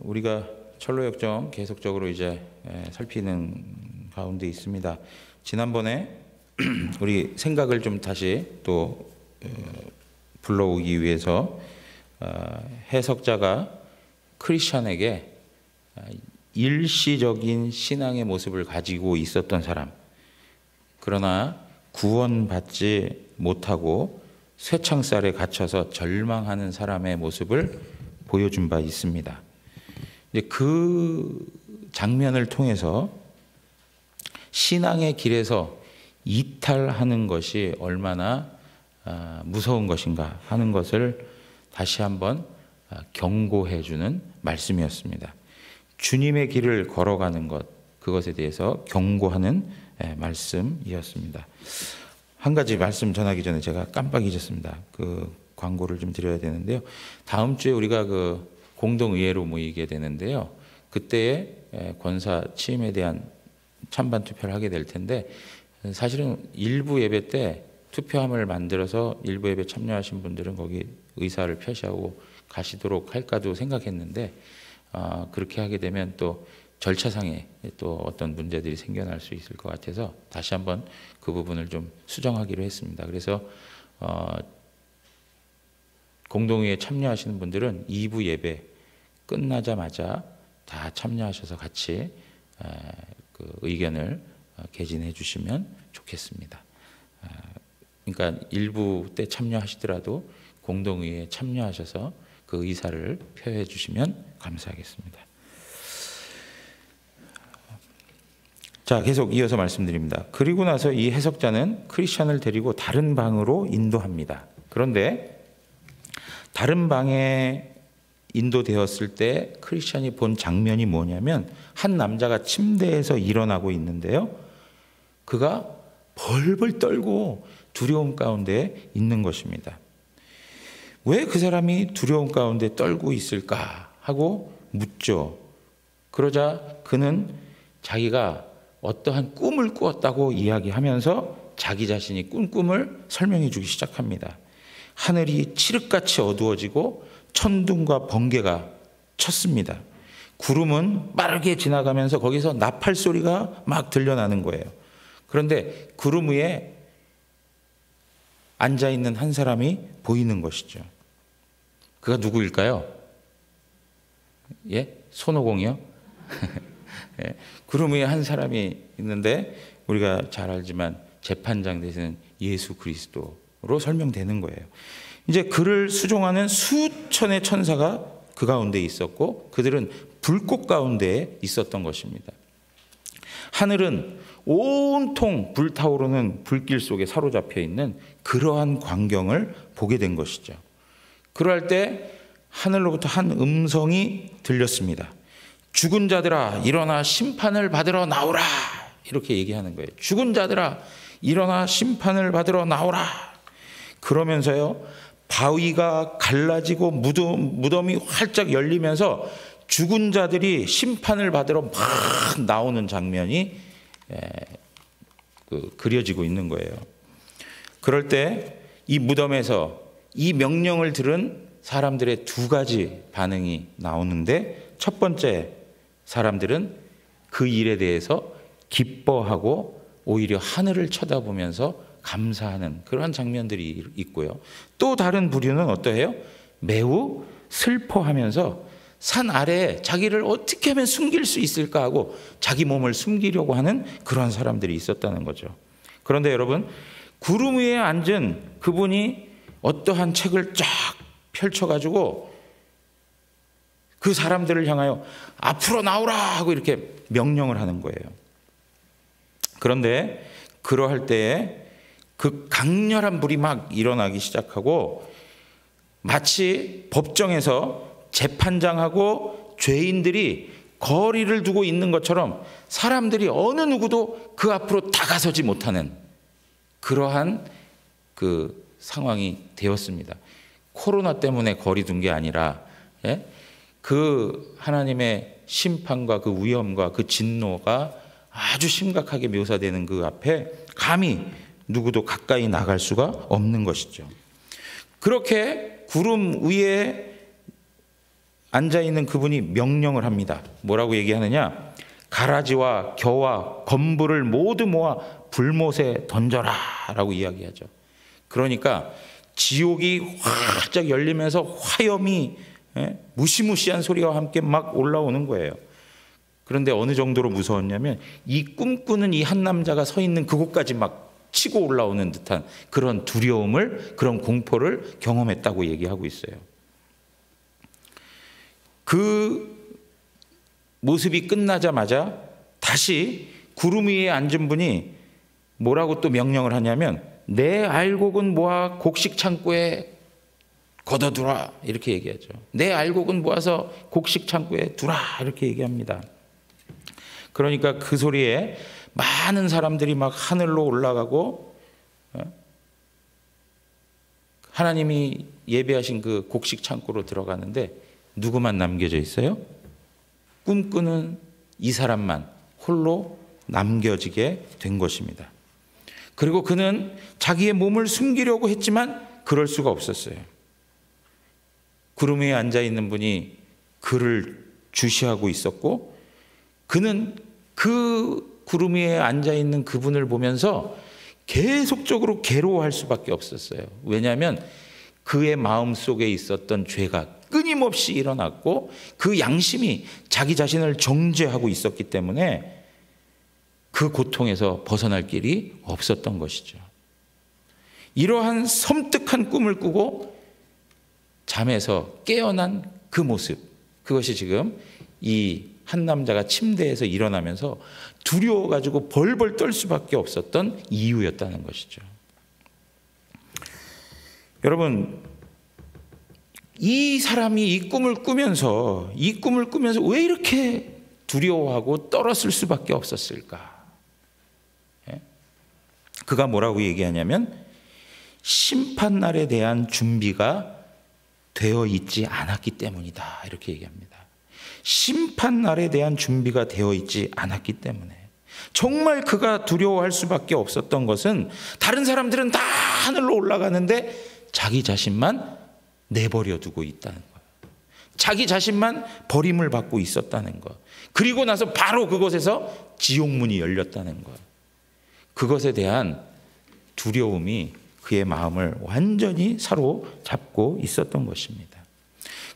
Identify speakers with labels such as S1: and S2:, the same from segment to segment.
S1: 우리가 철로역정 계속적으로 이제 살피는 가운데 있습니다. 지난번에 우리 생각을 좀 다시 또 불러오기 위해서 해석자가 크리스천에게 일시적인 신앙의 모습을 가지고 있었던 사람, 그러나 구원받지 못하고 쇠창살에 갇혀서 절망하는 사람의 모습을 보여준 바 있습니다. 이제 그 장면을 통해서 신앙의 길에서 이탈하는 것이 얼마나 무서운 것인가 하는 것을 다시 한번 경고해 주는 말씀이었습니다. 주님의 길을 걸어가는 것, 그것에 대해서 경고하는 말씀이었습니다. 한 가지 말씀 전하기 전에 제가 깜빡 잊었습니다. 그 광고를 좀 드려야 되는데요. 다음 주에 우리가 그 공동의회로 모이게 되는데요. 그때에 권사 취임에 대한 찬반 투표를 하게 될 텐데, 사실은 일부 예배 때 투표함을 만들어서 일부 예배 참여하신 분들은 거기 의사를 표시하고 가시도록 할까도 생각했는데, 그렇게 하게 되면 또 절차상에 또 어떤 문제들이 생겨날 수 있을 것 같아서 다시 한번 그 부분을 좀 수정하기로 했습니다. 그래서 공동회에 참여하시는 분들은 2부 예배 끝나자마자 다 참여하셔서 같이 그 의견을 개진해 주시면 좋겠습니다. 그러니까 1부 때 참여하시더라도 공동회에 참여하셔서 그 의사를 표해 주시면 감사하겠습니다. 자, 계속 이어서 말씀드립니다. 그리고 나서 이 해석자는 크리스천을 데리고 다른 방으로 인도합니다. 그런데 다른 방에 인도되었을 때 크리스천이 본 장면이 뭐냐면, 한 남자가 침대에서 일어나고 있는데요. 그가 벌벌 떨고 두려움 가운데 있는 것입니다. 왜 그 사람이 두려움 가운데 떨고 있을까 하고 묻죠. 그러자 그는 자기가 어떠한 꿈을 꾸었다고 이야기하면서 자기 자신이 꾼 꿈을 설명해 주기 시작합니다. 하늘이 칠흑같이 어두워지고 천둥과 번개가 쳤습니다. 구름은 빠르게 지나가면서 거기서 나팔 소리가 막 들려나는 거예요. 그런데 구름 위에 앉아있는 한 사람이 보이는 것이죠. 그가 누구일까요? 예? 손오공이요? 예. 구름 위에 한 사람이 있는데 우리가 잘 알지만 재판장 되시는 예수 그리스도로 설명되는 거예요. 이제 그를 수종하는 수천의 천사가 그 가운데 있었고, 그들은 불꽃 가운데에 있었던 것입니다. 하늘은 온통 불타오르는 불길 속에 사로잡혀 있는 그러한 광경을 보게 된 것이죠. 그럴 때 하늘로부터 한 음성이 들렸습니다. 죽은 자들아 일어나 심판을 받으러 나오라, 이렇게 얘기하는 거예요. 죽은 자들아 일어나 심판을 받으러 나오라. 그러면서요, 바위가 갈라지고 무덤이 활짝 열리면서 죽은 자들이 심판을 받으러 막 나오는 장면이 그려지고 있는 거예요. 그럴 때 이 무덤에서 이 명령을 들은 사람들의 두 가지 반응이 나오는데, 첫 번째 사람들은 그 일에 대해서 기뻐하고 오히려 하늘을 쳐다보면서 감사하는 그러한 장면들이 있고요. 또 다른 부류는 어떠해요? 매우 슬퍼하면서 산 아래에 자기를 어떻게 하면 숨길 수 있을까 하고 자기 몸을 숨기려고 하는 그러한 사람들이 있었다는 거죠. 그런데 여러분, 구름 위에 앉은 그분이 어떠한 책을 쫙 펼쳐가지고 그 사람들을 향하여 앞으로 나오라 하고 이렇게 명령을 하는 거예요. 그런데 그러할 때에 그 강렬한 불이 막 일어나기 시작하고, 마치 법정에서 재판장하고 죄인들이 거리를 두고 있는 것처럼 사람들이 어느 누구도 그 앞으로 다가서지 못하는 그러한 그 상황이 되었습니다. 코로나 때문에 거리 둔 게 아니라 그 하나님의 심판과 그 위험과 그 진노가 아주 심각하게 묘사되는 그 앞에 감히 누구도 가까이 나갈 수가 없는 것이죠. 그렇게 구름 위에 앉아있는 그분이 명령을 합니다. 뭐라고 얘기하느냐? 가라지와 겨와 건부를 모두 모아 불못에 던져라 라고 이야기하죠. 그러니까 지옥이 활짝 열리면서 화염이 무시무시한 소리와 함께 막 올라오는 거예요. 그런데 어느 정도로 무서웠냐면 이 꿈꾸는 이 한 남자가 서 있는 그곳까지 막 치고 올라오는 듯한 그런 두려움을, 그런 공포를 경험했다고 얘기하고 있어요. 그 모습이 끝나자마자 다시 구름 위에 앉은 분이 뭐라고 또 명령을 하냐면 내 알곡은 모아 곡식 창고에 걷어두라 이렇게 얘기하죠. 내 알곡은 모아서 곡식 창고에 두라 이렇게 얘기합니다. 그러니까 그 소리에 많은 사람들이 막 하늘로 올라가고 하나님이 예배하신 그 곡식 창고로 들어가는데 누구만 남겨져 있어요? 꿈꾸는 이 사람만 홀로 남겨지게 된 것입니다. 그리고 그는 자기의 몸을 숨기려고 했지만 그럴 수가 없었어요. 구름 위에 앉아있는 분이 그를 주시하고 있었고 그는 그 구름 위에 앉아있는 그분을 보면서 계속적으로 괴로워할 수밖에 없었어요. 왜냐하면 그의 마음속에 있었던 죄가 끊임없이 일어났고 그 양심이 자기 자신을 정죄하고 있었기 때문에 그 고통에서 벗어날 길이 없었던 것이죠. 이러한 섬뜩한 꿈을 꾸고 잠에서 깨어난 그 모습, 그것이 지금 이 한 남자가 침대에서 일어나면서 두려워가지고 벌벌 떨 수밖에 없었던 이유였다는 것이죠. 여러분, 이 사람이 이 꿈을 꾸면서 왜 이렇게 두려워하고 떨었을 수밖에 없었을까? 그가 뭐라고 얘기하냐면 심판날에 대한 준비가 되어 있지 않았기 때문이다 이렇게 얘기합니다. 심판날에 대한 준비가 되어 있지 않았기 때문에. 정말 그가 두려워할 수밖에 없었던 것은 다른 사람들은 다 하늘로 올라가는데 자기 자신만 내버려 두고 있다는 것, 자기 자신만 버림을 받고 있었다는 것, 그리고 나서 바로 그곳에서 지옥문이 열렸다는 것, 그것에 대한 두려움이 그의 마음을 완전히 사로잡고 있었던 것입니다.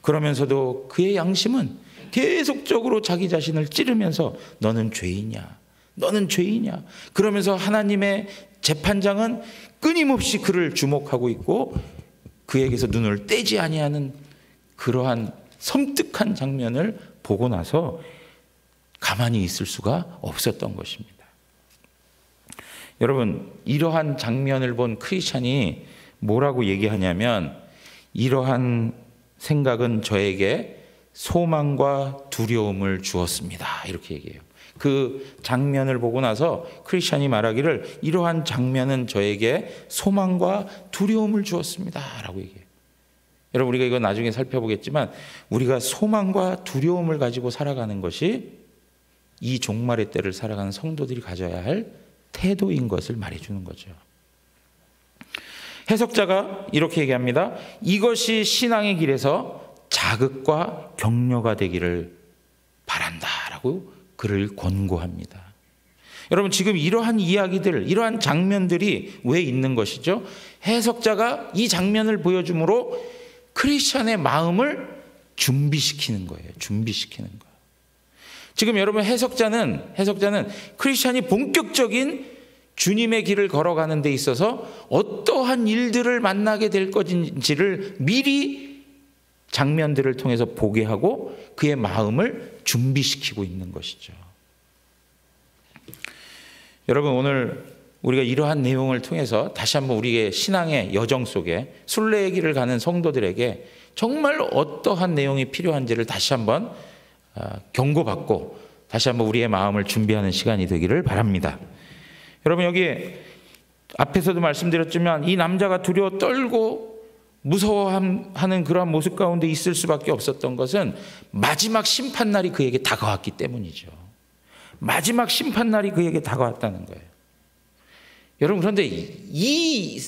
S1: 그러면서도 그의 양심은 계속적으로 자기 자신을 찌르면서 너는 죄이냐, 너는 죄이냐, 그러면서 하나님의 재판장은 끊임없이 그를 주목하고 있고 그에게서 눈을 떼지 아니하는 그러한 섬뜩한 장면을 보고 나서 가만히 있을 수가 없었던 것입니다. 여러분, 이러한 장면을 본 크리스찬이 뭐라고 얘기하냐면 이러한 생각은 저에게 소망과 두려움을 주었습니다 이렇게 얘기해요. 그 장면을 보고 나서 크리스찬이 말하기를 이러한 장면은 저에게 소망과 두려움을 주었습니다 라고 얘기해요. 여러분, 우리가 이거 나중에 살펴보겠지만 우리가 소망과 두려움을 가지고 살아가는 것이 이 종말의 때를 살아가는 성도들이 가져야 할 태도인 것을 말해주는 거죠. 해석자가 이렇게 얘기합니다. 이것이 신앙의 길에서 자극과 격려가 되기를 바란다라고 그를 권고합니다. 여러분, 지금 이러한 이야기들, 이러한 장면들이 왜 있는 것이죠? 해석자가 이 장면을 보여줌으로 크리스찬의 마음을 준비시키는 거예요. 준비시키는 거. 지금 여러분, 해석자는 크리스찬이 본격적인 주님의 길을 걸어가는 데 있어서 어떠한 일들을 만나게 될 것인지를 미리 장면들을 통해서 보게 하고 그의 마음을 준비시키고 있는 것이죠. 여러분, 오늘 우리가 이러한 내용을 통해서 다시 한번 우리의 신앙의 여정 속에 순례의 길을 가는 성도들에게 정말 어떠한 내용이 필요한지를 다시 한번 경고받고 다시 한번 우리의 마음을 준비하는 시간이 되기를 바랍니다. 여러분, 여기 앞에서도 말씀드렸지만 이 남자가 두려워 떨고 무서워하는 그러한 모습 가운데 있을 수밖에 없었던 것은 마지막 심판날이 그에게 다가왔기 때문이죠. 마지막 심판날이 그에게 다가왔다는 거예요. 여러분, 그런데 이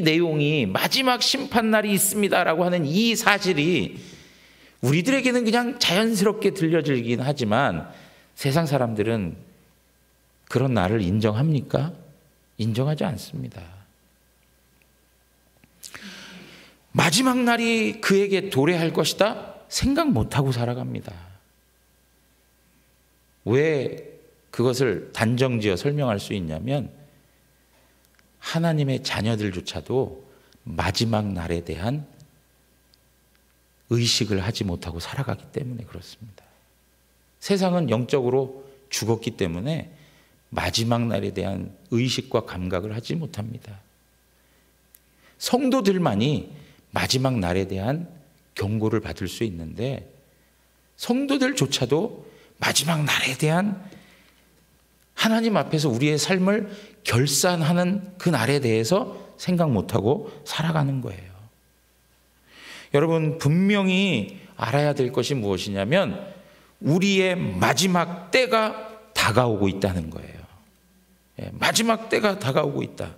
S1: 내용이 마지막 심판날이 있습니다라고 하는 이 사실이 우리들에게는 그냥 자연스럽게 들려지긴 하지만 세상 사람들은 그런 나를 인정합니까? 인정하지 않습니다. 마지막 날이 그에게 도래할 것이다? 생각 못하고 살아갑니다. 왜 그것을 단정지어 설명할 수 있냐면 하나님의 자녀들조차도 마지막 날에 대한 의식을 하지 못하고 살아가기 때문에 그렇습니다. 세상은 영적으로 죽었기 때문에 마지막 날에 대한 의식과 감각을 하지 못합니다. 성도들만이 마지막 날에 대한 경고를 받을 수 있는데 성도들조차도 마지막 날에 대한 하나님 앞에서 우리의 삶을 결산하는 그 날에 대해서 생각 못하고 살아가는 거예요. 여러분, 분명히 알아야 될 것이 무엇이냐면 우리의 마지막 때가 다가오고 있다는 거예요. 마지막 때가 다가오고 있다.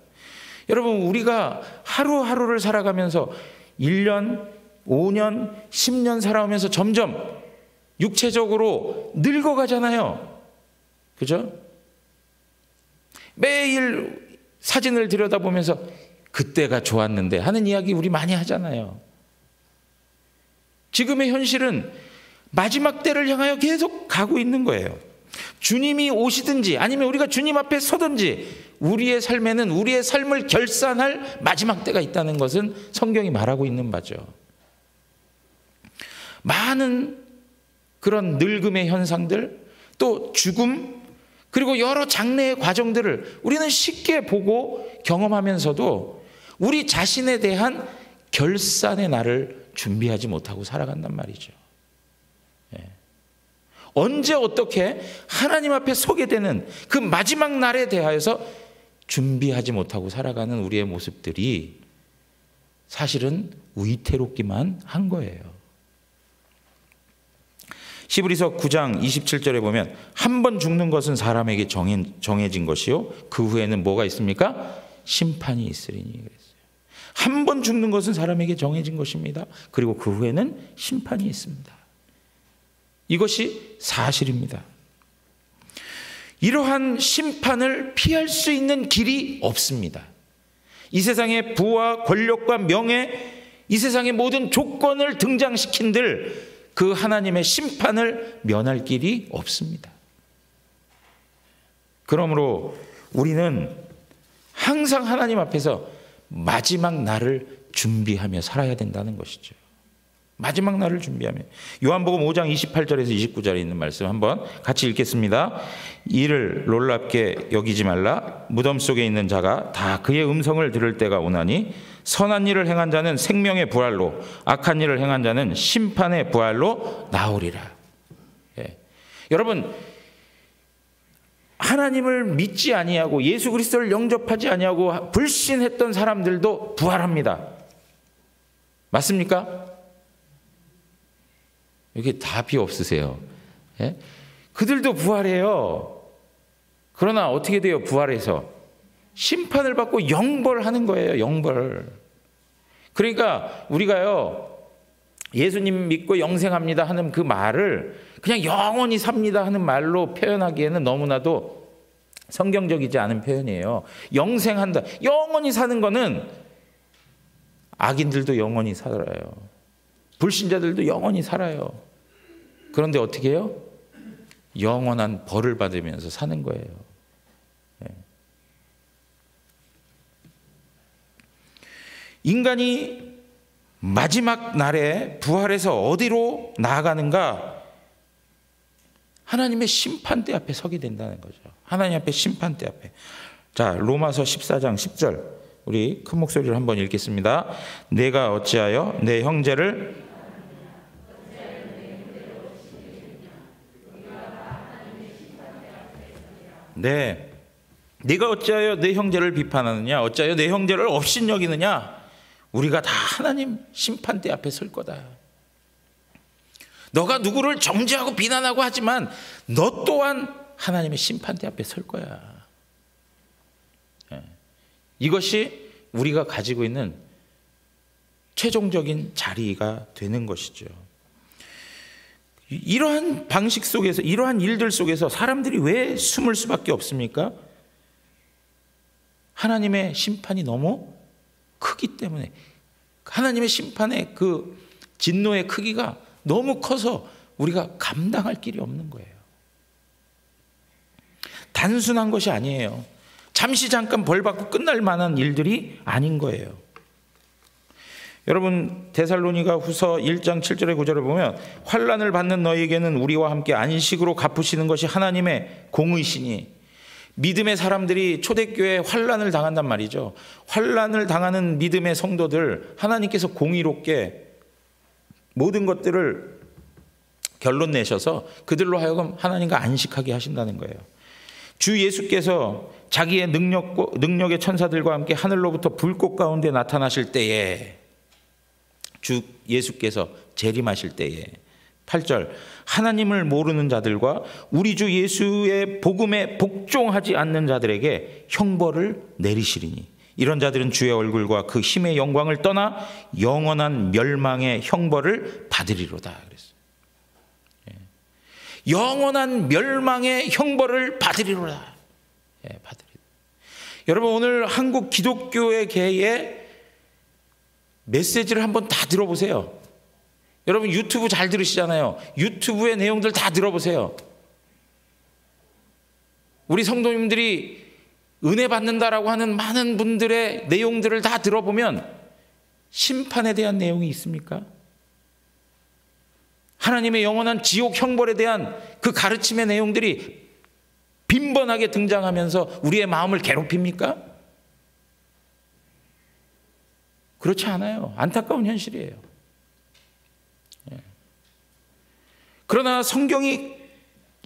S1: 여러분, 우리가 하루하루를 살아가면서 1년, 5년, 10년 살아오면서 점점 육체적으로 늙어가잖아요. 그죠? 매일 사진을 들여다보면서 그때가 좋았는데 하는 이야기 우리 많이 하잖아요. 지금의 현실은 마지막 때를 향하여 계속 가고 있는 거예요. 주님이 오시든지 아니면 우리가 주님 앞에 서든지 우리의 삶에는 우리의 삶을 결산할 마지막 때가 있다는 것은 성경이 말하고 있는 바죠. 많은 그런 늙음의 현상들, 또 죽음, 그리고 여러 장래의 과정들을 우리는 쉽게 보고 경험하면서도 우리 자신에 대한 결산의 날을 준비하지 못하고 살아간단 말이죠. 언제 어떻게 하나님 앞에 서게 되는 그 마지막 날에 대하여서 준비하지 못하고 살아가는 우리의 모습들이 사실은 위태롭기만 한 거예요. 히브리서 9장 27절에 보면 한 번 죽는 것은 사람에게 정해진 것이요 그 후에는 뭐가 있습니까? 심판이 있으리니 그랬어요. 한 번 죽는 것은 사람에게 정해진 것입니다. 그리고 그 후에는 심판이 있습니다. 이것이 사실입니다. 이러한 심판을 피할 수 있는 길이 없습니다. 이 세상의 부와 권력과 명예, 이 세상의 모든 조건을 등장시킨들 그 하나님의 심판을 면할 길이 없습니다. 그러므로 우리는 항상 하나님 앞에서 마지막 날을 준비하며 살아야 된다는 것이죠. 마지막 날을 준비하며. 요한복음 5장 28절에서 29절에 있는 말씀 한번 같이 읽겠습니다. 이를 놀랍게 여기지 말라. 무덤 속에 있는 자가 다 그의 음성을 들을 때가 오나니 선한 일을 행한 자는 생명의 부활로 악한 일을 행한 자는 심판의 부활로 나오리라. 여러분, 하나님을 믿지 아니하고 예수 그리스도를 영접하지 아니하고 불신했던 사람들도 부활합니다. 맞습니까? 여기 답이 없으세요. 그들도 부활해요. 그러나 어떻게 돼요? 부활해서 심판을 받고 영벌하는 거예요. 영벌. 그러니까 우리가요, 예수님 믿고 영생합니다 하는 그 말을 그냥 영원히 삽니다 하는 말로 표현하기에는 너무나도 성경적이지 않은 표현이에요. 영생한다, 영원히 사는 거는 악인들도 영원히 살아요. 불신자들도 영원히 살아요. 그런데 어떻게 해요? 영원한 벌을 받으면서 사는 거예요. 인간이 마지막 날에 부활해서 어디로 나아가는가? 하나님의 심판대 앞에 서게 된다는 거죠. 하나님 앞에 심판대 앞에. 자, 로마서 14장 10절 우리 큰 목소리로 한번 읽겠습니다. 내가 어찌하여 내 형제를 네가 어찌하여 내 형제를 비판하느냐? 어찌하여 내 형제를 업신여기느냐? 우리가 다 하나님 심판대 앞에 설 거다. 너가 누구를 정죄하고 비난하고 하지만 너 또한 하나님의 심판대 앞에 설 거야. 이것이 우리가 가지고 있는 최종적인 자리가 되는 것이죠. 이러한 방식 속에서, 이러한 일들 속에서 사람들이 왜 숨을 수밖에 없습니까? 하나님의 심판이 너무 크기 때문에, 하나님의 심판의 그 진노의 크기가 너무 커서 우리가 감당할 길이 없는 거예요. 단순한 것이 아니에요. 잠시 잠깐 벌 받고 끝날 만한 일들이 아닌 거예요. 여러분, 데살로니가 후서 1장 7절의 9절을 보면 환난을 받는 너희에게는 우리와 함께 안식으로 갚으시는 것이 하나님의 공의시니, 믿음의 사람들이 초대교회에 환난을 당한단 말이죠. 환난을 당하는 믿음의 성도들, 하나님께서 공의롭게 모든 것들을 결론 내셔서 그들로 하여금 하나님과 안식하게 하신다는 거예요. 주 예수께서 자기의 능력의 천사들과 함께 하늘로부터 불꽃 가운데 나타나실 때에, 주 예수께서 재림하실 때에 8절, 하나님을 모르는 자들과 우리 주 예수의 복음에 복종하지 않는 자들에게 형벌을 내리시리니 이런 자들은 주의 얼굴과 그 힘의 영광을 떠나 영원한 멸망의 형벌을 받으리로다 그랬어요. 영원한 멸망의 형벌을 받으리로다. 여러분, 오늘 한국 기독교의 계의 메시지를 한번 다 들어보세요. 여러분, 유튜브 잘 들으시잖아요. 유튜브의 내용들 다 들어보세요. 우리 성도님들이 은혜 받는다라고 하는 많은 분들의 내용들을 다 들어보면 심판에 대한 내용이 있습니까? 하나님의 영원한 지옥 형벌에 대한 그 가르침의 내용들이 빈번하게 등장하면서 우리의 마음을 괴롭힙니까? 그렇지 않아요. 안타까운 현실이에요. 그러나 성경이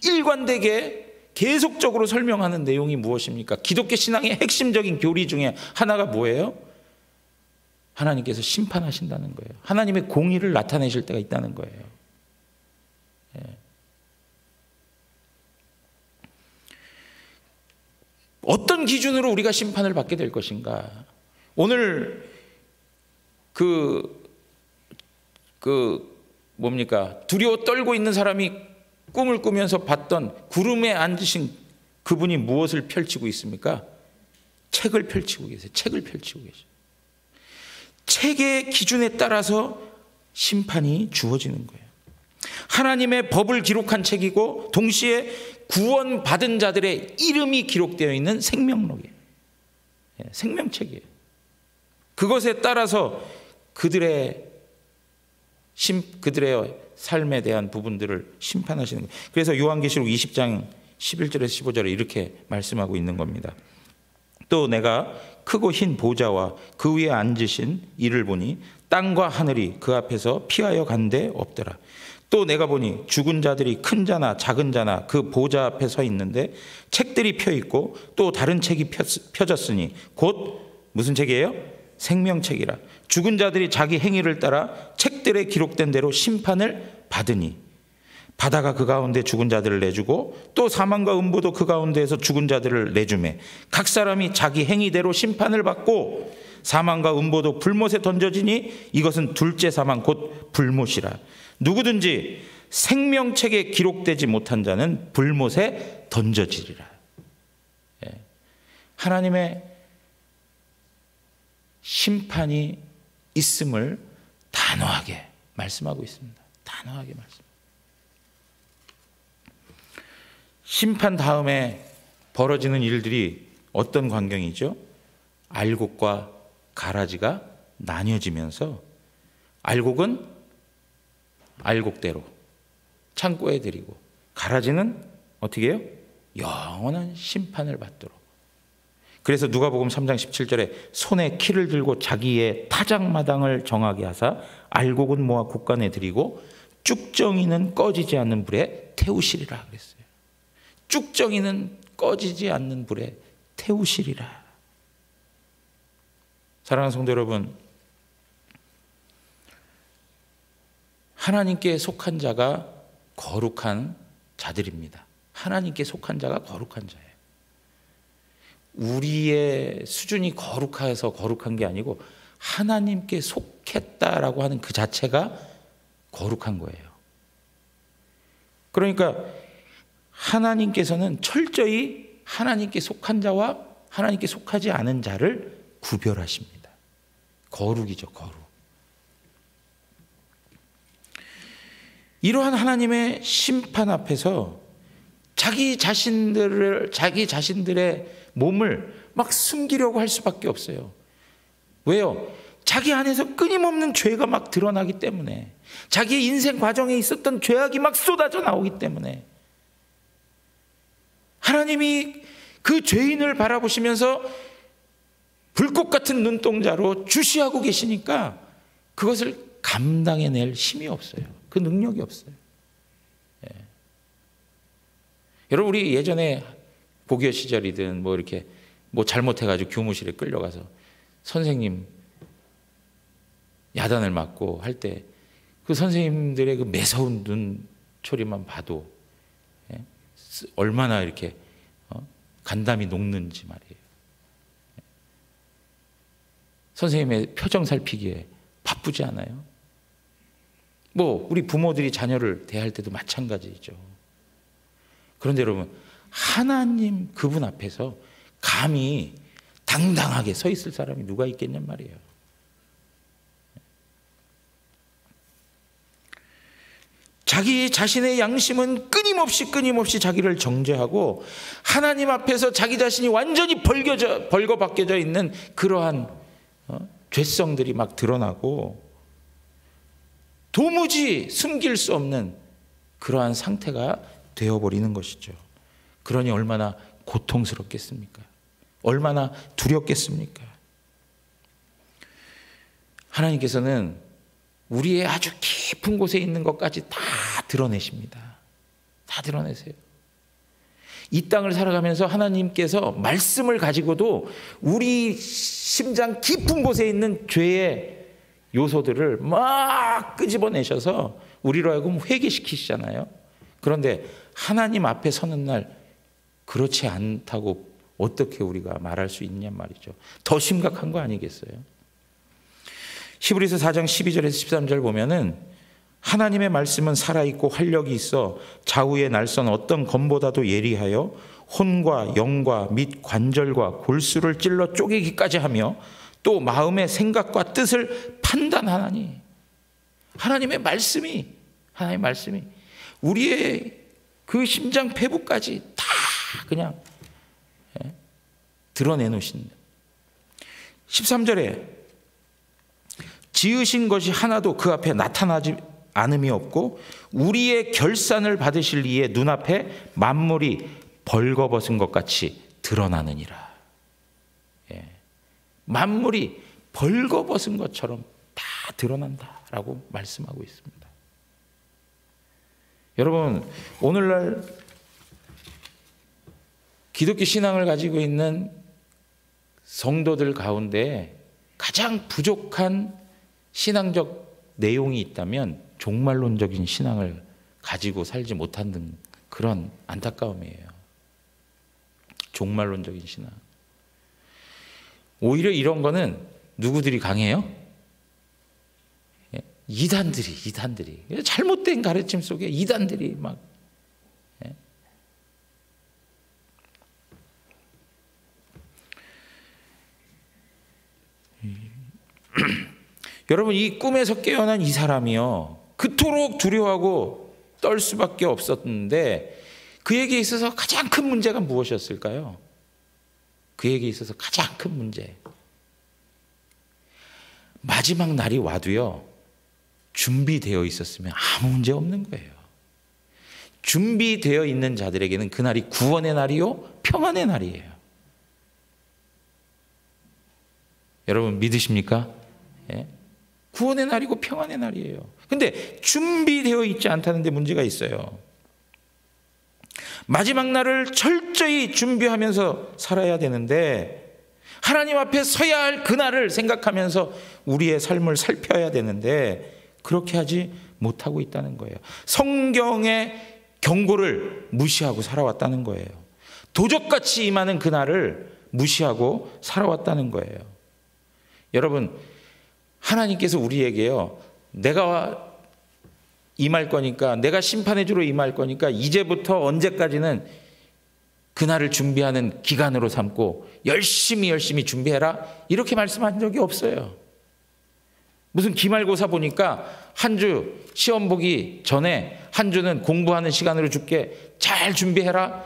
S1: 일관되게 계속적으로 설명하는 내용이 무엇입니까? 기독교 신앙의 핵심적인 교리 중에 하나가 뭐예요? 하나님께서 심판하신다는 거예요. 하나님의 공의를 나타내실 때가 있다는 거예요. 어떤 기준으로 우리가 심판을 받게 될 것인가? 오늘 두려워 떨고 있는 사람이 꿈을 꾸면서 봤던 구름에 앉으신 그분이 무엇을 펼치고 있습니까? 책을 펼치고 계세요. 책을 펼치고 계세요. 책의 기준에 따라서 심판이 주어지는 거예요. 하나님의 법을 기록한 책이고 동시에 구원받은 자들의 이름이 기록되어 있는 생명록이에요. 생명책이에요. 그것에 따라서 그들의 삶에 대한 부분들을 심판하시는 거예요. 그래서 요한계시록 20장 11절에서 15절에 이렇게 말씀하고 있는 겁니다. 또 내가 크고 흰 보좌와 그 위에 앉으신 이를 보니 땅과 하늘이 그 앞에서 피하여 간 데 없더라. 또 내가 보니 죽은 자들이 큰 자나 작은 자나 그 보좌 앞에 서 있는데 책들이 펴 있고 또 다른 책이 펴졌으니 곧 무슨 책이에요? 생명책이라. 죽은 자들이 자기 행위를 따라 책들에 기록된 대로 심판을 받으니 바다가 그 가운데 죽은 자들을 내주고 또 사망과 음부도 그 가운데에서 죽은 자들을 내주매 각 사람이 자기 행위대로 심판을 받고 사망과 음부도 불못에 던져지니 이것은 둘째 사망 곧 불못이라. 누구든지 생명책에 기록되지 못한 자는 불못에 던져지리라. 하나님의 심판이 있음을 단호하게 말씀하고 있습니다. 단호하게 말씀. 심판 다음에 벌어지는 일들이 어떤 광경이죠? 알곡과 가라지가 나뉘어지면서 알곡은 알곡대로 창고에 들이고 가라지는 어떻게 해요? 영원한 심판을 받도록. 그래서 누가복음 3장 17절에 손에 키를 들고 자기의 타작마당을 정하게 하사 알곡은 모아 국간에 들이고 쭉정이는 꺼지지 않는 불에 태우시리라 그랬어요. 쭉정이는 꺼지지 않는 불에 태우시리라. 사랑하는 성도 여러분, 하나님께 속한 자가 거룩한 자들입니다. 하나님께 속한 자가 거룩한 자예요. 우리의 수준이 거룩해서 거룩한 게 아니고 하나님께 속했다라고 하는 그 자체가 거룩한 거예요. 그러니까 하나님께서는 철저히 하나님께 속한 자와 하나님께 속하지 않은 자를 구별하십니다. 거룩이죠, 거룩. 이러한 하나님의 심판 앞에서 자기 자신들의 몸을 막 숨기려고 할 수밖에 없어요. 왜요? 자기 안에서 끊임없는 죄가 막 드러나기 때문에, 자기의 인생 과정에 있었던 죄악이 막 쏟아져 나오기 때문에, 하나님이 그 죄인을 바라보시면서 불꽃 같은 눈동자로 주시하고 계시니까 그것을 감당해낼 힘이 없어요. 그 능력이 없어요. 예. 여러분, 우리 예전에 고교 시절이든 뭐 이렇게 뭐 잘못해가지고 교무실에 끌려가서 선생님 야단을 맞고 할 때 그 선생님들의 그 매서운 눈초리만 봐도, 예? 얼마나 이렇게 간담이 녹는지 말이에요. 선생님의 표정 살피기에 바쁘지 않아요? 뭐 우리 부모들이 자녀를 대할 때도 마찬가지죠. 그런데 여러분, 하나님 그분 앞에서 감히 당당하게 서 있을 사람이 누가 있겠냔 말이에요. 자기 자신의 양심은 끊임없이 자기를 정죄하고 하나님 앞에서 자기 자신이 완전히 벌거벗겨져 있는 그러한 죄성들이 막 드러나고 도무지 숨길 수 없는 그러한 상태가 되어버리는 것이죠. 그러니 얼마나 고통스럽겠습니까? 얼마나 두렵겠습니까? 하나님께서는 우리의 아주 깊은 곳에 있는 것까지 다 드러내십니다. 다 드러내세요. 이 땅을 살아가면서 하나님께서 말씀을 가지고도 우리 심장 깊은 곳에 있는 죄의 요소들을 막 끄집어내셔서 우리로 하여금 회개시키시잖아요. 그런데 하나님 앞에 서는 날 그렇지 않다고 어떻게 우리가 말할 수 있냔 말이죠. 더 심각한 거 아니겠어요? 히브리서 4장 12절에서 13절 보면은 하나님의 말씀은 살아있고 활력이 있어 좌우의 날선 어떤 검보다도 예리하여 혼과 영과 및 관절과 골수를 찔러 쪼개기까지 하며 또 마음의 생각과 뜻을 판단하나니. 하나님의 말씀이 우리의 그 심장 폐부까지 다 그냥 드러내놓으신다. 13절에 지으신 것이 하나도 그 앞에 나타나지 않음이 없고 우리의 결산을 받으실 이의 눈앞에 만물이 벌거벗은 것 같이 드러나느니라. 예. 만물이 벌거벗은 것처럼 다 드러난다라고 말씀하고 있습니다. 여러분, 오늘날 기독교 신앙을 가지고 있는 성도들 가운데 가장 부족한 신앙적 내용이 있다면 종말론적인 신앙을 가지고 살지 못하는 그런 안타까움이에요. 종말론적인 신앙. 오히려 이런 거는 누구들이 강해요? 이단들이 잘못된 가르침 속에 이단들이 막 여러분, 이 꿈에서 깨어난 이 사람이요, 그토록 두려워하고 떨 수밖에 없었는데 그에게 있어서 가장 큰 문제가 무엇이었을까요? 그에게 있어서 가장 큰 문제, 마지막 날이 와도요 준비되어 있었으면 아무 문제 없는 거예요. 준비되어 있는 자들에게는 그날이 구원의 날이요 평안의 날이에요. 여러분 믿으십니까? 예? 구원의 날이고 평안의 날이에요. 근데 준비되어 있지 않다는 데 문제가 있어요. 마지막 날을 철저히 준비하면서 살아야 되는데, 하나님 앞에 서야 할 그날을 생각하면서 우리의 삶을 살펴야 되는데 그렇게 하지 못하고 있다는 거예요. 성경의 경고를 무시하고 살아왔다는 거예요. 도적같이 임하는 그날을 무시하고 살아왔다는 거예요. 여러분, 하나님께서 우리에게요, 내가 임할 거니까, 내가 심판해 주러 임할 거니까 이제부터 언제까지는 그날을 준비하는 기간으로 삼고 열심히 준비해라, 이렇게 말씀한 적이 없어요. 무슨 기말고사 보니까 한 주 시험 보기 전에 한 주는 공부하는 시간으로 줄게, 잘 준비해라,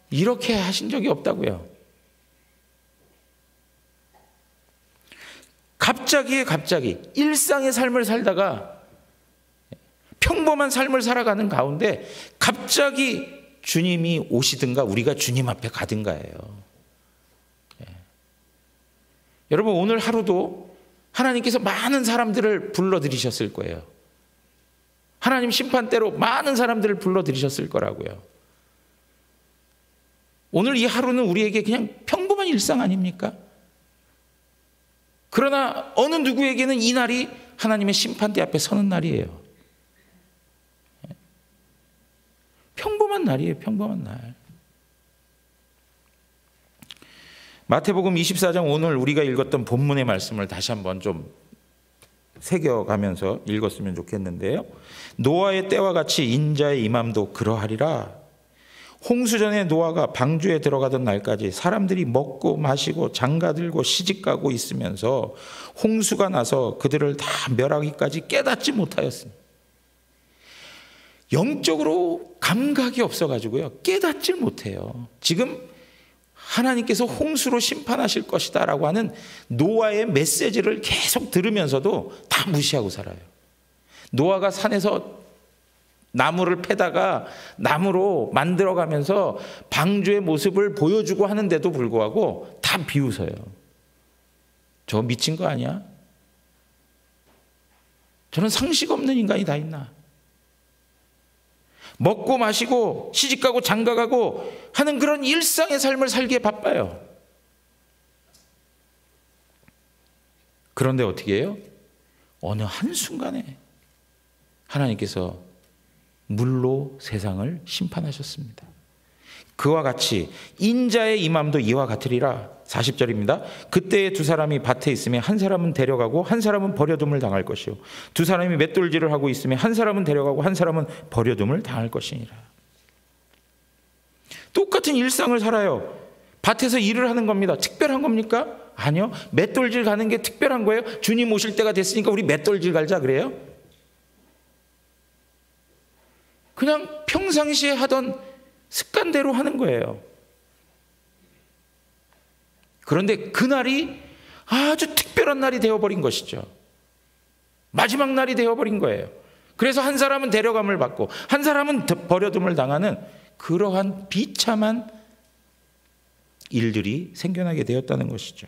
S1: 이렇게 하신 적이 없다고요. 갑자기 일상의 삶을 살다가, 평범한 삶을 살아가는 가운데 갑자기 주님이 오시든가 우리가 주님 앞에 가든가예요. 여러분, 오늘 하루도 하나님께서 많은 사람들을 불러들이셨을 거예요. 하나님 심판대로 많은 사람들을 불러들이셨을 거라고요. 오늘 이 하루는 우리에게 그냥 평범한 일상 아닙니까? 그러나 어느 누구에게는 이 날이 하나님의 심판대 앞에 서는 날이에요. 평범한 날이에요. 평범한 날. 마태복음 24장 오늘 우리가 읽었던 본문의 말씀을 다시 한번 좀 새겨가면서 읽었으면 좋겠는데요. 노아의 때와 같이 인자의 임함도 그러하리라. 홍수전에 노아가 방주에 들어가던 날까지 사람들이 먹고 마시고 장가들고 시집가고 있으면서 홍수가 나서 그들을 다 멸하기까지 깨닫지 못하였으니, 영적으로 감각이 없어가지고요, 깨닫질 못해요. 지금 하나님께서 홍수로 심판하실 것이다 라고 하는 노아의 메시지를 계속 들으면서도 다 무시하고 살아요. 노아가 산에서 나무를 패다가 나무로 만들어가면서 방주의 모습을 보여주고 하는데도 불구하고 다 비웃어요. 저 미친 거 아니야? 저는 상식 없는 인간이 다 있나? 먹고 마시고 시집가고 장가가고 하는 그런 일상의 삶을 살기에 바빠요. 그런데 어떻게 해요? 어느 한순간에 하나님께서 물로 세상을 심판하셨습니다. 그와 같이 인자의 임함도 이와 같으리라. 40절입니다. 그때에 두 사람이 밭에 있으면 한 사람은 데려가고 한 사람은 버려둠을 당할 것이요, 두 사람이 맷돌질을 하고 있으면 한 사람은 데려가고 한 사람은 버려둠을 당할 것이니라. 똑같은 일상을 살아요. 밭에서 일을 하는 겁니다. 특별한 겁니까? 아니요. 맷돌질 가는 게 특별한 거예요. 주님 오실 때가 됐으니까 우리 맷돌질 갈자 그래요? 그냥 평상시에 하던 습관대로 하는 거예요. 그런데 그날이 아주 특별한 날이 되어버린 것이죠. 마지막 날이 되어버린 거예요. 그래서 한 사람은 데려감을 받고 한 사람은 버려둠을 당하는 그러한 비참한 일들이 생겨나게 되었다는 것이죠.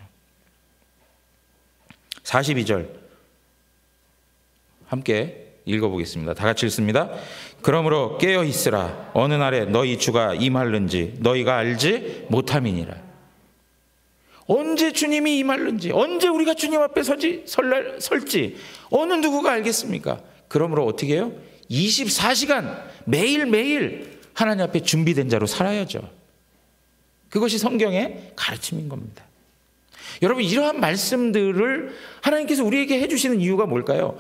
S1: 42절 함께 읽어보겠습니다. 다 같이 읽습니다. 그러므로 깨어 있으라. 어느 날에 너희 주가 임할는지 너희가 알지 못함이니라. 언제 주님이 임할는지, 언제 우리가 주님 앞에 설지 어느 누구가 알겠습니까? 그러므로 어떻게 해요? 24시간 매일매일 하나님 앞에 준비된 자로 살아야죠. 그것이 성경의 가르침인 겁니다. 여러분, 이러한 말씀들을 하나님께서 우리에게 해주시는 이유가 뭘까요?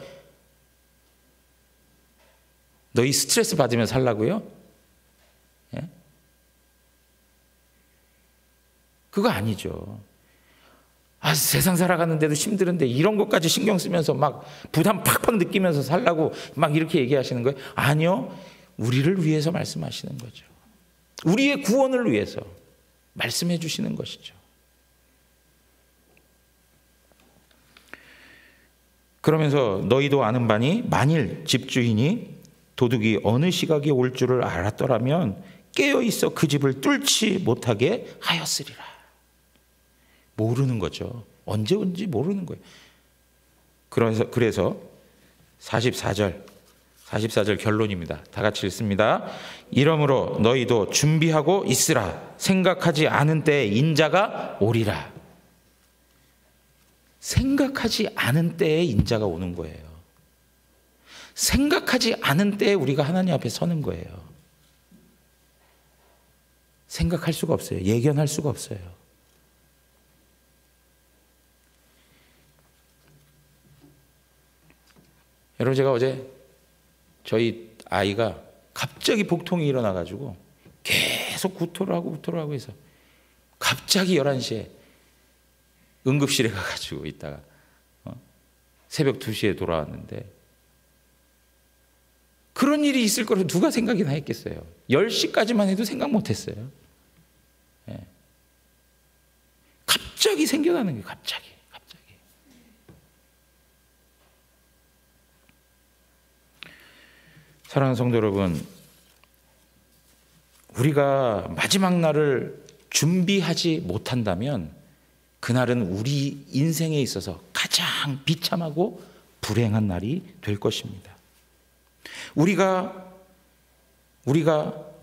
S1: 너희 스트레스 받으며 살라고요? 예? 그거 아니죠. 세상 살아가는데도 힘들은데 이런 것까지 신경 쓰면서 막 부담 팍팍 느끼면서 살라고 막 이렇게 얘기하시는 거예요? 아니요. 우리를 위해서 말씀하시는 거죠. 우리의 구원을 위해서 말씀해 주시는 것이죠. 그러면서 너희도 아는 바니 만일 집주인이 도둑이 어느 시각에 올 줄을 알았더라면 깨어있어 그 집을 뚫지 못하게 하였으리라. 모르는 거죠. 언제 온지 모르는 거예요. 그래서 44절 결론입니다. 다 같이 읽습니다. 이러므로 너희도 준비하고 있으라. 생각하지 않은 때에 인자가 오리라. 생각하지 않은 때에 인자가 오는 거예요. 생각하지 않은 때에 우리가 하나님 앞에 서는 거예요. 생각할 수가 없어요. 예견할 수가 없어요. 여러분, 제가 어제 저희 아이가 갑자기 복통이 일어나가지고 계속 구토를 하고 해서 갑자기 11시에 응급실에 가가지고 있다가 새벽 2시에 돌아왔는데, 그런 일이 있을 거라고 누가 생각이나 했겠어요. 10시까지만 해도 생각 못했어요. 예. 갑자기 생겨나는 게 갑자기. 사랑하는 성도 여러분, 우리가 마지막 날을 준비하지 못한다면 그날은 우리 인생에 있어서 가장 비참하고 불행한 날이 될 것입니다. 우리가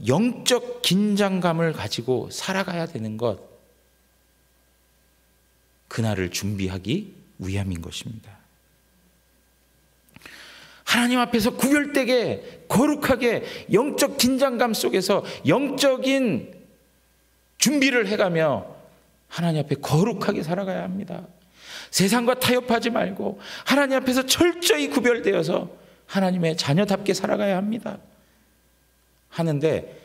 S1: 영적 긴장감을 가지고 살아가야 되는 것, 그날을 준비하기 위함인 것입니다. 하나님 앞에서 구별되게 거룩하게 영적 긴장감 속에서 영적인 준비를 해가며 하나님 앞에 거룩하게 살아가야 합니다. 세상과 타협하지 말고 하나님 앞에서 철저히 구별되어서 하나님의 자녀답게 살아가야 합니다. 하는데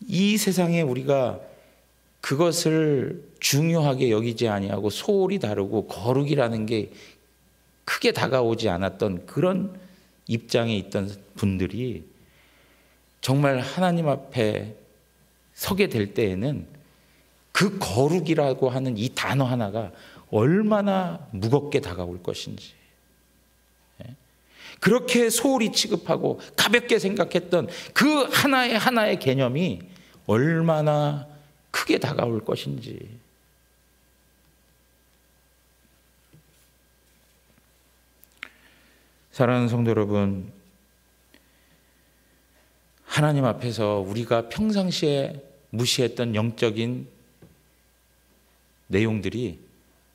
S1: 이 세상에 우리가 그것을 중요하게 여기지 아니하고 소홀히 다루고 거룩이라는 게 크게 다가오지 않았던 그런 입장에 있던 분들이 정말 하나님 앞에 서게 될 때에는 그 거룩이라고 하는 이 단어 하나가 얼마나 무겁게 다가올 것인지, 그렇게 소홀히 취급하고 가볍게 생각했던 그 하나의 개념이 얼마나 크게 다가올 것인지. 사랑하는 성도 여러분, 하나님 앞에서 우리가 평상시에 무시했던 영적인 내용들이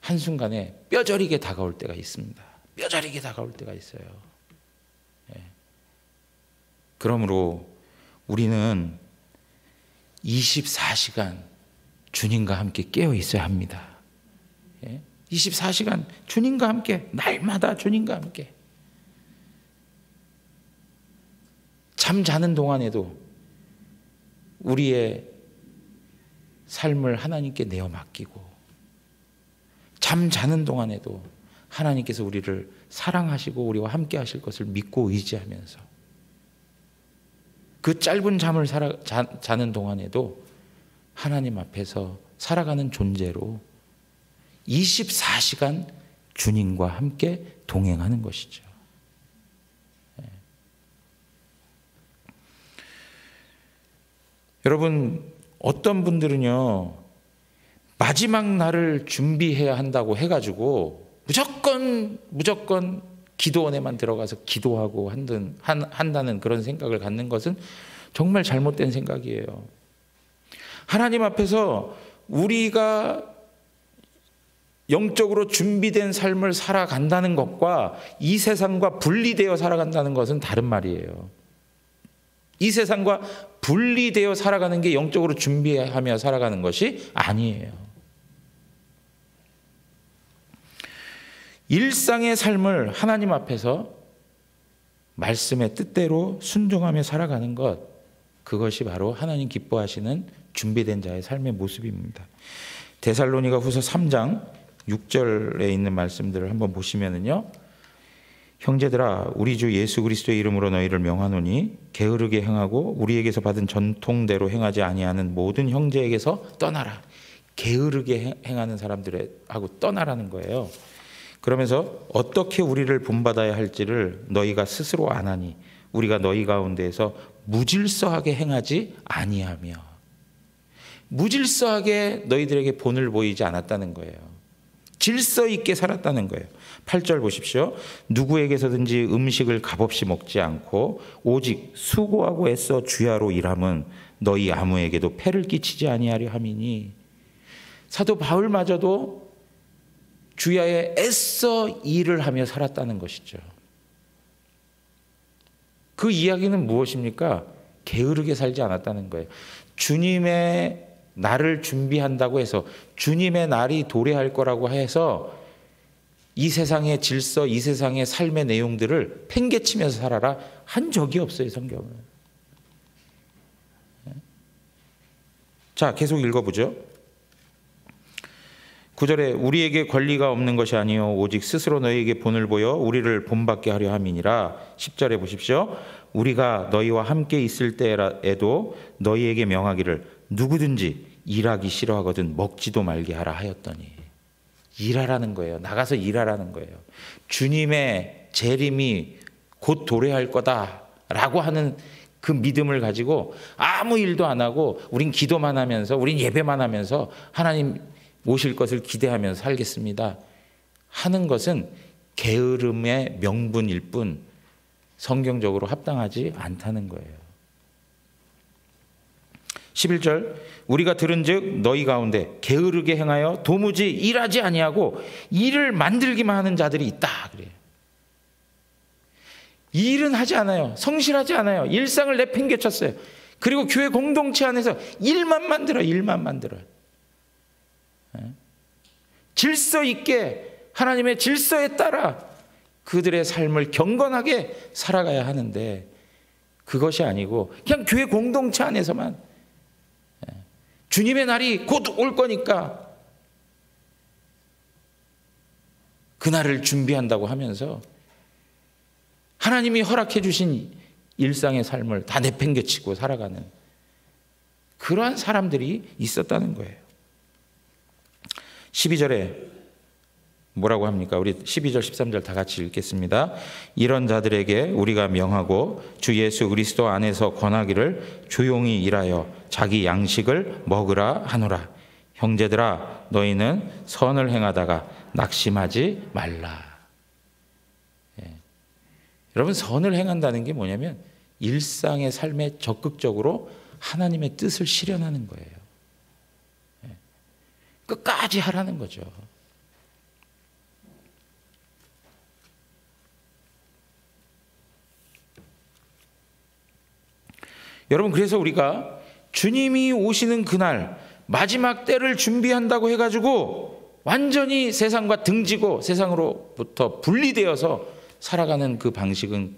S1: 한순간에 뼈저리게 다가올 때가 있습니다. 뼈저리게 다가올 때가 있어요. 그러므로 우리는 24시간 주님과 함께 깨어 있어야 합니다. 24시간 주님과 함께, 날마다 주님과 함께. 잠자는 동안에도 우리의 삶을 하나님께 내어 맡기고, 잠자는 동안에도 하나님께서 우리를 사랑하시고 우리와 함께 하실 것을 믿고 의지하면서 그 짧은 잠을 자는 동안에도 하나님 앞에서 살아가는 존재로 24시간 주님과 함께 동행하는 것이죠. 여러분, 어떤 분들은요, 마지막 날을 준비해야 한다고 해가지고 무조건 기도원에만 들어가서 기도하고 한다는 그런 생각을 갖는 것은 정말 잘못된 생각이에요. 하나님 앞에서 우리가 영적으로 준비된 삶을 살아간다는 것과 이 세상과 분리되어 살아간다는 것은 다른 말이에요. 이 세상과 분리되어 살아가는 게 영적으로 준비하며 살아가는 것이 아니에요. 일상의 삶을 하나님 앞에서 말씀의 뜻대로 순종하며 살아가는 것, 그것이 바로 하나님 기뻐하시는 준비된 자의 삶의 모습입니다. 데살로니가 후서 3장 6절에 있는 말씀들을 한번 보시면은요, 형제들아, 우리 주 예수 그리스도의 이름으로 너희를 명하노니 게으르게 행하고 우리에게서 받은 전통대로 행하지 아니하는 모든 형제에게서 떠나라. 게으르게 행하는 사람들하고 떠나라는 거예요. 그러면서 어떻게 우리를 본받아야 할지를 너희가 스스로 아나니 우리가 너희 가운데에서 무질서하게 행하지 아니하며. 무질서하게 너희들에게 본을 보이지 않았다는 거예요. 질서 있게 살았다는 거예요. 8절 보십시오. 누구에게서든지 음식을 값없이 먹지 않고 오직 수고하고 애써 주야로 일함은 너희 아무에게도 폐를 끼치지 아니하려 함이니. 사도 바울마저도 주야에 애써 일을 하며 살았다는 것이죠. 그 이야기는 무엇입니까? 게으르게 살지 않았다는 거예요. 주님의 날을 준비한다고 해서, 주님의 날이 도래할 거라고 해서 이 세상의 질서, 이 세상의 삶의 내용들을 팽개치면서 살아라 한 적이 없어요, 성경은. 자, 계속 읽어보죠. 9절에 우리에게 권리가 없는 것이 아니요 오직 스스로 너희에게 본을 보여 우리를 본받게 하려 함이니라. 10절에 보십시오. 우리가 너희와 함께 있을 때에도 너희에게 명하기를 누구든지 일하기 싫어하거든 먹지도 말게 하라 하였더니. 일하라는 거예요. 나가서 일하라는 거예요. 주님의 재림이 곧 도래할 거다라고 하는 그 믿음을 가지고 아무 일도 안 하고 우린 기도만 하면서 우린 예배만 하면서 하나님 오실 것을 기대하면서 살겠습니다 하는 것은 게으름의 명분일 뿐 성경적으로 합당하지 않다는 거예요. 11절 우리가 들은즉 너희 가운데 게으르게 행하여 도무지 일하지 아니하고 일을 만들기만 하는 자들이 있다 그래요. 일은 하지 않아요. 성실하지 않아요. 일상을 내팽개쳤어요. 그리고 교회 공동체 안에서 일만 만들어요. 질서 있게 하나님의 질서에 따라 그들의 삶을 경건하게 살아가야 하는데 그것이 아니고 그냥 교회 공동체 안에서만 주님의 날이 곧 올 거니까 그날을 준비한다고 하면서 하나님이 허락해 주신 일상의 삶을 다 내팽개치고 살아가는 그러한 사람들이 있었다는 거예요. 12절에 뭐라고 합니까? 우리 12절 13절 다 같이 읽겠습니다. 이런 자들에게 우리가 명하고 주 예수 그리스도 안에서 권하기를 조용히 일하여 자기 양식을 먹으라 하노라. 형제들아 너희는 선을 행하다가 낙심하지 말라. 여러분 선을 행한다는 게 뭐냐면 일상의 삶에 적극적으로 하나님의 뜻을 실현하는 거예요. 끝까지 하라는 거죠. 여러분 그래서 우리가 주님이 오시는 그날 마지막 때를 준비한다고 해가지고 완전히 세상과 등지고 세상으로부터 분리되어서 살아가는 그 방식은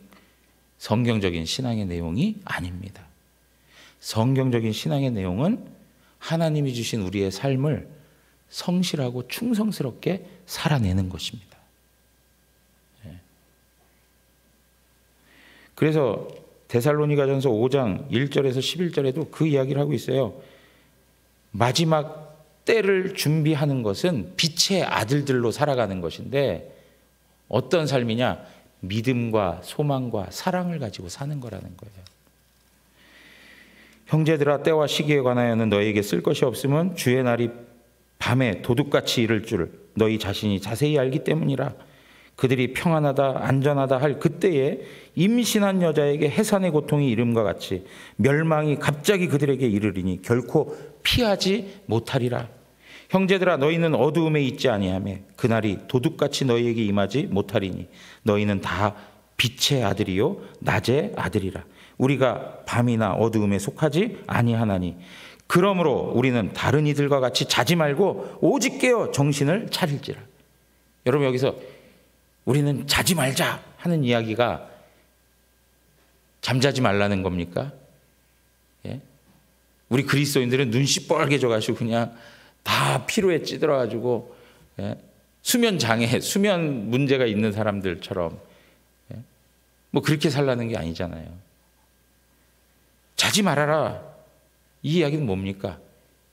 S1: 성경적인 신앙의 내용이 아닙니다. 성경적인 신앙의 내용은 하나님이 주신 우리의 삶을 성실하고 충성스럽게 살아내는 것입니다. 그래서 데살로니가전서 5장 1절에서 11절에도 그 이야기를 하고 있어요. 마지막 때를 준비하는 것은 빛의 아들들로 살아가는 것인데 어떤 삶이냐? 믿음과 소망과 사랑을 가지고 사는 거라는 거예요. 형제들아 때와 시기에 관하여는 너희에게 쓸 것이 없으면 주의 날이 밤에 도둑같이 이를 줄 너희 자신이 자세히 알기 때문이라. 그들이 평안하다 안전하다 할 그때에 임신한 여자에게 해산의 고통이 이름과 같이 멸망이 갑자기 그들에게 이르리니 결코 피하지 못하리라. 형제들아 너희는 어두움에 있지 아니하며 그날이 도둑같이 너희에게 임하지 못하리니 너희는 다 빛의 아들이요 낮의 아들이라. 우리가 밤이나 어두움에 속하지 아니하나니 그러므로 우리는 다른 이들과 같이 자지 말고 오직 깨어 정신을 차릴지라. 여러분 여기서 우리는 자지 말자 하는 이야기가 잠자지 말라는 겁니까? 예? 우리 그리스도인들은 눈 시뻘개져 가지고 그냥 다 피로에 찌들어 가지고 수면 장애, 수면 문제가 있는 사람들처럼 뭐 그렇게 살라는 게 아니잖아요. 자지 말아라. 이 이야기는 뭡니까?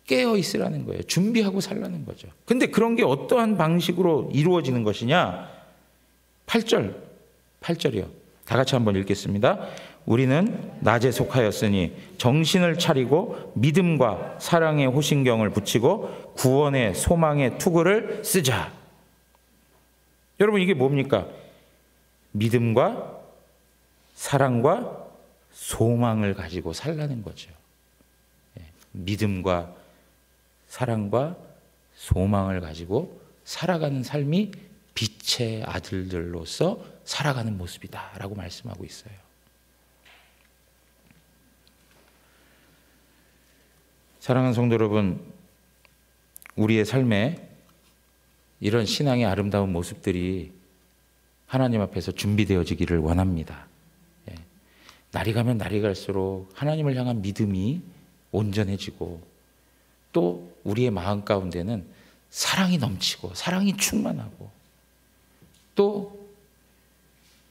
S1: 깨어 있으라는 거예요. 준비하고 살라는 거죠. 근데 그런 게 어떠한 방식으로 이루어지는 것이냐? 8절이요. 다 같이 한번 읽겠습니다. 우리는 낮에 속하였으니 정신을 차리고 믿음과 사랑의 호신경을 붙이고 구원의 소망의 투구를 쓰자. 여러분 이게 뭡니까? 믿음과 사랑과 소망을 가지고 살라는 거죠. 믿음과 사랑과 소망을 가지고 살아가는 삶이 빛의 아들들로서 살아가는 모습이다라고 말씀하고 있어요. 사랑하는 성도 여러분, 우리의 삶에 이런 신앙의 아름다운 모습들이 하나님 앞에서 준비되어지기를 원합니다. 날이 가면 날이 갈수록 하나님을 향한 믿음이 온전해지고 또 우리의 마음 가운데는 사랑이 넘치고 사랑이 충만하고 또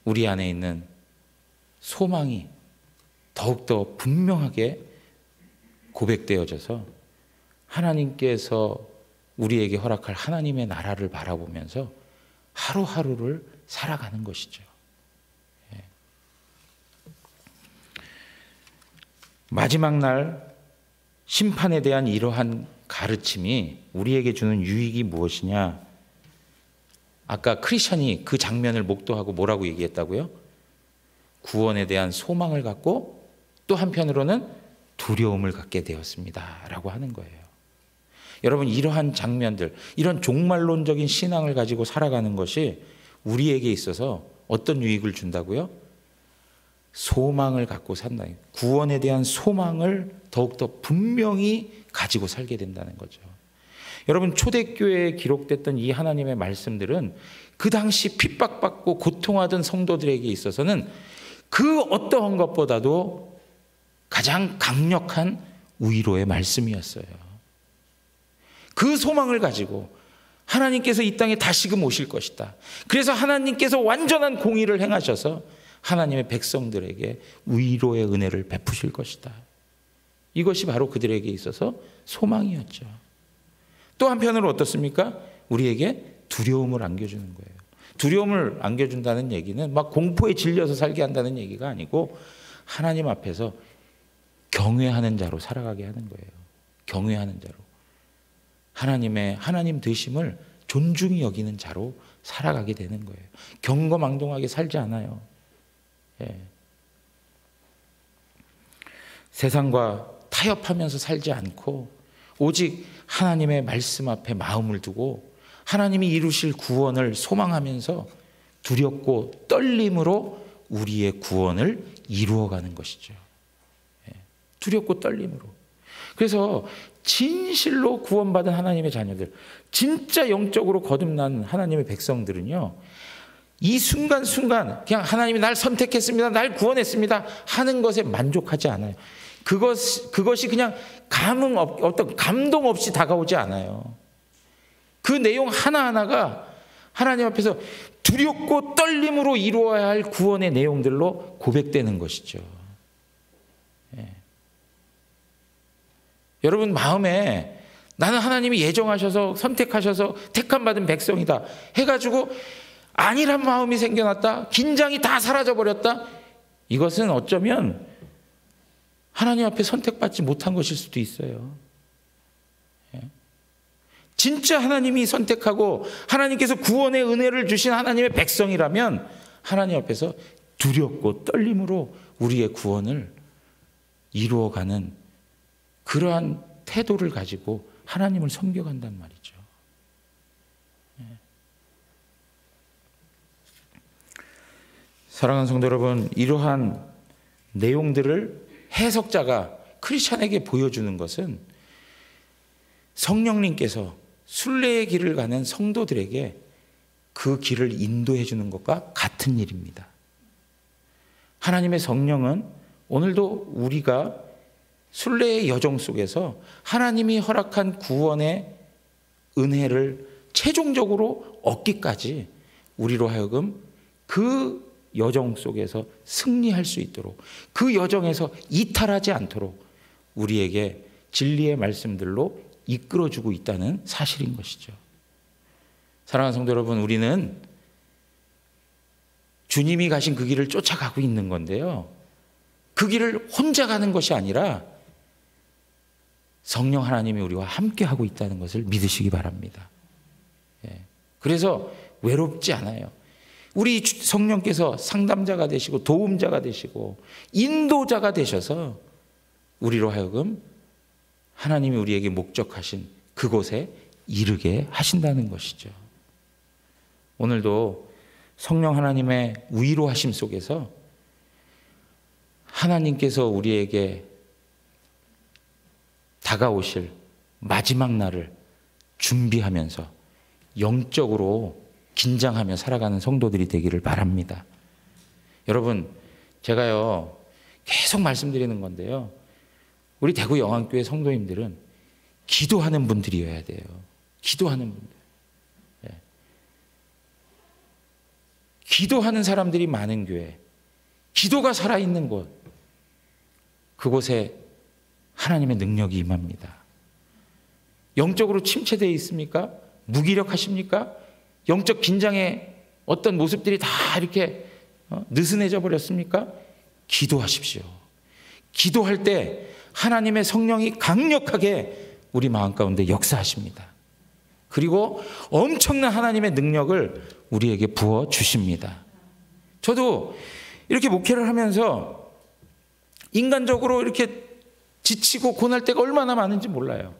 S1: 우리 안에 있는 소망이 더욱더 분명하게 고백되어져서 하나님께서 우리에게 허락할 하나님의 나라를 바라보면서 하루하루를 살아가는 것이죠. 마지막 날 심판에 대한 이러한 가르침이 우리에게 주는 유익이 무엇이냐? 아까 크리스천이 그 장면을 목도하고 뭐라고 얘기했다고요? 구원에 대한 소망을 갖고 또 한편으로는 두려움을 갖게 되었습니다 라고 하는 거예요. 여러분, 이러한 장면들, 이런 종말론적인 신앙을 가지고 살아가는 것이 우리에게 있어서 어떤 유익을 준다고요? 소망을 갖고 산다. 구원에 대한 소망을 더욱더 분명히 가지고 살게 된다는 거죠. 여러분, 초대교회에 기록됐던 이 하나님의 말씀들은 그 당시 핍박받고 고통하던 성도들에게 있어서는 그 어떠한 것보다도 가장 강력한 위로의 말씀이었어요. 그 소망을 가지고 하나님께서 이 땅에 다시금 오실 것이다. 그래서 하나님께서 완전한 공의를 행하셔서 하나님의 백성들에게 위로의 은혜를 베푸실 것이다. 이것이 바로 그들에게 있어서 소망이었죠. 또 한편으로 어떻습니까? 우리에게 두려움을 안겨주는 거예요. 두려움을 안겨준다는 얘기는 막 공포에 질려서 살게 한다는 얘기가 아니고 하나님 앞에서 경외하는 자로 살아가게 하는 거예요. 경외하는 자로. 하나님 되심을 존중히 여기는 자로 살아가게 되는 거예요. 경거망동하게 살지 않아요. 예. 세상과 타협하면서 살지 않고 오직 하나님의 말씀 앞에 마음을 두고 하나님이 이루실 구원을 소망하면서 두렵고 떨림으로 우리의 구원을 이루어가는 것이죠. 예. 두렵고 떨림으로. 그래서 진실로 구원받은 하나님의 자녀들, 진짜 영적으로 거듭난 하나님의 백성들은요, 이 순간순간 그냥 하나님이 날 선택했습니다, 날 구원했습니다 하는 것에 만족하지 않아요. 그것이 그냥 어떤 감동 없이 다가오지 않아요. 그 내용 하나하나가 하나님 앞에서 두렵고 떨림으로 이루어야 할 구원의 내용들로 고백되는 것이죠. 예. 여러분 마음에 나는 하나님이 예정하셔서 선택하셔서 택함받은 백성이다 해가지고 아니란 마음이 생겨났다, 긴장이 다 사라져버렸다, 이것은 어쩌면 하나님 앞에 선택받지 못한 것일 수도 있어요. 진짜 하나님이 선택하고 하나님께서 구원의 은혜를 주신 하나님의 백성이라면 하나님 앞에서 두렵고 떨림으로 우리의 구원을 이루어가는 그러한 태도를 가지고 하나님을 섬겨간단 말이죠. 사랑하는 성도 여러분, 이러한 내용들을 해석자가 크리스찬에게 보여주는 것은 성령님께서 순례의 길을 가는 성도들에게 그 길을 인도해 주는 것과 같은 일입니다. 하나님의 성령은 오늘도 우리가 순례의 여정 속에서 하나님이 허락한 구원의 은혜를 최종적으로 얻기까지 우리로 하여금 그 여정 속에서 승리할 수 있도록, 그 여정에서 이탈하지 않도록 우리에게 진리의 말씀들로 이끌어주고 있다는 사실인 것이죠. 사랑하는 성도 여러분, 우리는 주님이 가신 그 길을 쫓아가고 있는 건데요, 그 길을 혼자 가는 것이 아니라 성령 하나님이 우리와 함께 하고 있다는 것을 믿으시기 바랍니다. 그래서 외롭지 않아요. 우리 성령께서 상담자가 되시고 도움자가 되시고 인도자가 되셔서 우리로 하여금 하나님이 우리에게 목적하신 그곳에 이르게 하신다는 것이죠. 오늘도 성령 하나님의 위로하심 속에서 하나님께서 우리에게 다가오실 마지막 날을 준비하면서 영적으로 긴장하며 살아가는 성도들이 되기를 바랍니다. 여러분, 제가요 계속 말씀드리는 건데요, 우리 대구 영안교회 성도님들은 기도하는 분들이어야 돼요. 기도하는 분들. 예. 기도하는 사람들이 많은 교회, 기도가 살아있는 곳, 그곳에 하나님의 능력이 임합니다. 영적으로 침체되어 있습니까? 무기력하십니까? 영적 긴장의 어떤 모습들이 다 이렇게 느슨해져 버렸습니까? 기도하십시오. 기도할 때 하나님의 성령이 강력하게 우리 마음 가운데 역사하십니다. 그리고 엄청난 하나님의 능력을 우리에게 부어 주십니다. 저도 이렇게 목회를 하면서 인간적으로 이렇게 지치고 고날 때가 얼마나 많은지 몰라요.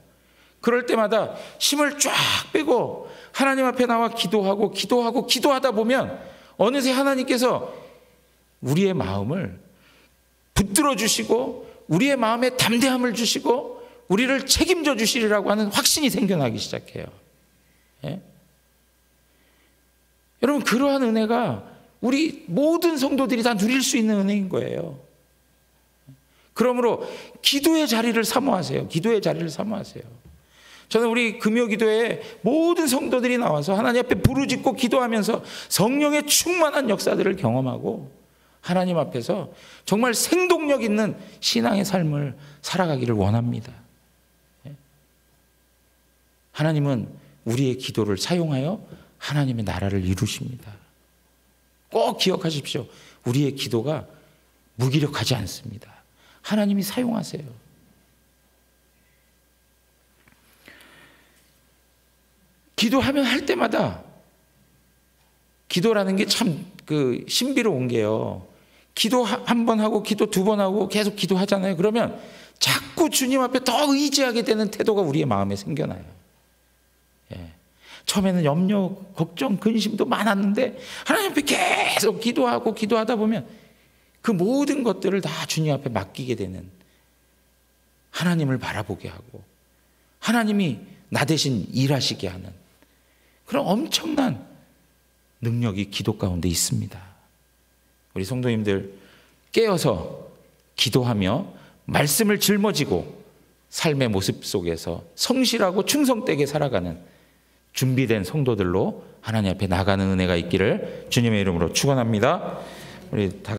S1: 그럴 때마다 힘을 쫙 빼고 하나님 앞에 나와 기도하다 보면 어느새 하나님께서 우리의 마음을 붙들어 주시고 우리의 마음에 담대함을 주시고 우리를 책임져 주시리라고 하는 확신이 생겨나기 시작해요. 예? 여러분, 그러한 은혜가 우리 모든 성도들이 다 누릴 수 있는 은혜인 거예요. 그러므로 기도의 자리를 사모하세요. 기도의 자리를 사모하세요. 저는 우리 금요기도에 모든 성도들이 나와서 하나님 앞에 부르짖고 기도하면서 성령의 충만한 역사들을 경험하고 하나님 앞에서 정말 생동력 있는 신앙의 삶을 살아가기를 원합니다. 하나님은 우리의 기도를 사용하여 하나님의 나라를 이루십니다. 꼭 기억하십시오. 우리의 기도가 무기력하지 않습니다. 하나님이 사용하세요. 기도하면 할 때마다 기도라는 게 참 신비로운 게요. 기도 한 번 하고 기도 두 번 하고 계속 기도하잖아요. 그러면 자꾸 주님 앞에 더 의지하게 되는 태도가 우리의 마음에 생겨나요. 예. 처음에는 염려, 걱정, 근심도 많았는데 하나님 앞에 계속 기도하다 보면 그 모든 것들을 다 주님 앞에 맡기게 되는, 하나님을 바라보게 하고 하나님이 나 대신 일하시게 하는 그런 엄청난 능력이 기도 가운데 있습니다. 우리 성도님들 깨어서 기도하며 말씀을 짊어지고 삶의 모습 속에서 성실하고 충성되게 살아가는 준비된 성도들로 하나님 앞에 나가는 은혜가 있기를 주님의 이름으로 축원합니다. 우리 다